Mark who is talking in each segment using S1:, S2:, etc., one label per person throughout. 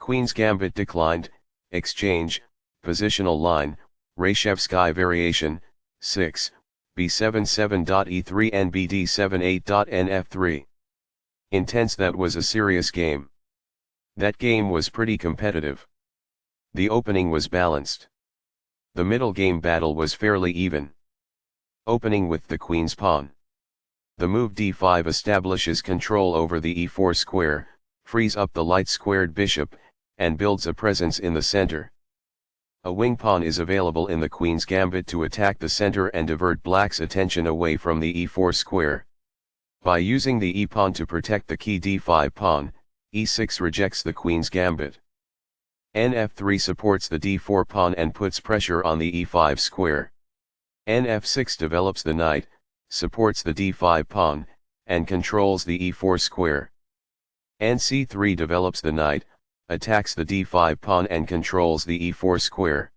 S1: Queen's Gambit declined, exchange, positional line, Reshevsky variation, 6, b7-7.e3 and bd7-8.nf3. Intense. That was a serious game. That game was pretty competitive. The opening was balanced. The middle game battle was fairly even. Opening with the queen's pawn. The move d5 establishes control over the e4 square, frees up the light-squared bishop, and builds a presence in the center. A wing pawn is available in the queen's gambit to attack the center and divert black's attention away from the e4 square. By using the e-pawn to protect the key d5 pawn, e6 rejects the queen's gambit. Nf3 supports the d4 pawn and puts pressure on the e5 square. Nf6 develops the knight, supports the d5 pawn, and controls the e4 square. Nc3 develops the knight, attacks the d5 pawn and controls the e4 square.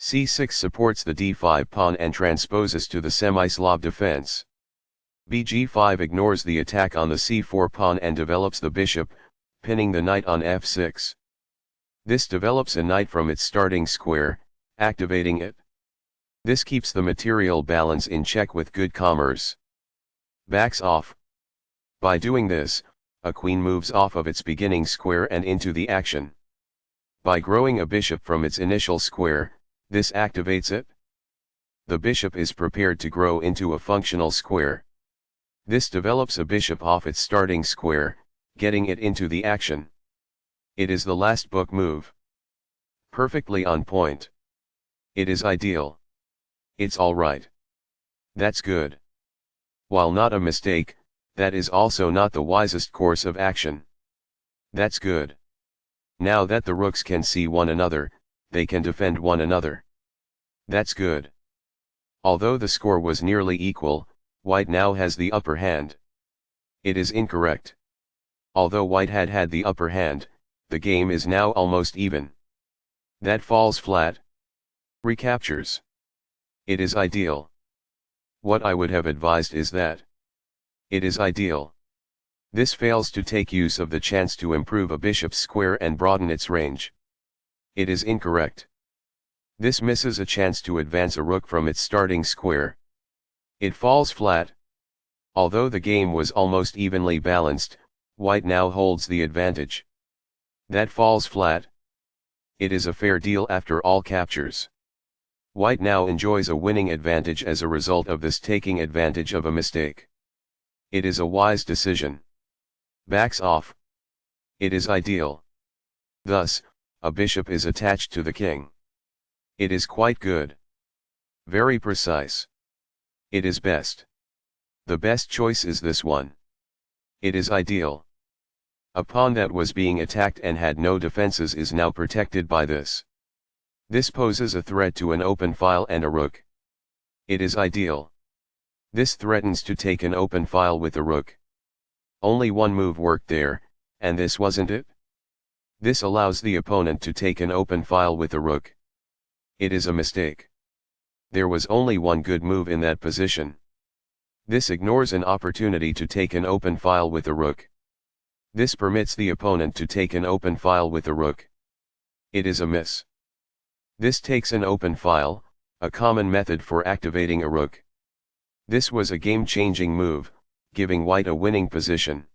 S1: c6 supports the d5 pawn and transposes to the semi-Slav defense. bg5 ignores the attack on the c4 pawn and develops the bishop, pinning the knight on f6. This develops a knight from its starting square, activating it. This keeps the material balance in check with good commerce. Backs off. By doing this, a queen moves off of its beginning square and into the action. By growing a bishop from its initial square, this activates it. The bishop is prepared to grow into a functional square. This develops a bishop off its starting square, getting it into the action. It is the last book move. Perfectly on point. It is ideal. It's alright. That's good. While not a mistake, that is also not the wisest course of action. That's good. Now that the rooks can see one another, they can defend one another. That's good. Although the score was nearly equal, white now has the upper hand. It is incorrect. Although white had the upper hand, the game is now almost even. That falls flat. Recaptures. It is ideal. What I would have advised is that. It is ideal. This fails to take use of the chance to improve a bishop's square and broaden its range. It is incorrect. This misses a chance to advance a rook from its starting square. It falls flat. Although the game was almost evenly balanced, white now holds the advantage. That falls flat. It is a fair deal after all captures. White now enjoys a winning advantage as a result of this taking advantage of a mistake. It is a wise decision. Backs off. It is ideal. Thus, a bishop is attached to the king. It is quite good. Very precise. It is best. The best choice is this one. It is ideal. A pawn that was being attacked and had no defenses is now protected by this. This poses a threat to an open file and a rook. It is ideal. This threatens to take an open file with a rook. Only one move worked there, and this wasn't it? This allows the opponent to take an open file with a rook. It is a mistake. There was only one good move in that position. This ignores an opportunity to take an open file with a rook. This permits the opponent to take an open file with a rook. It is a miss. This takes an open file, a common method for activating a rook. This was a game-changing move, giving white a winning position.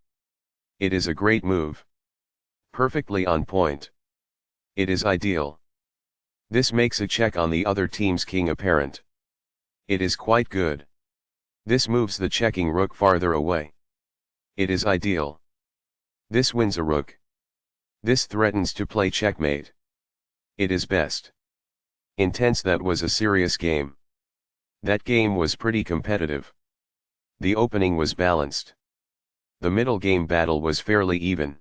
S1: It is a great move. Perfectly on point. It is ideal. This makes a check on the other team's king apparent. It is quite good. This moves the checking rook farther away. It is ideal. This wins a rook. This threatens to play checkmate. It is best. Intense. That was a serious game. That game was pretty competitive. The opening was balanced. The middle game battle was fairly even.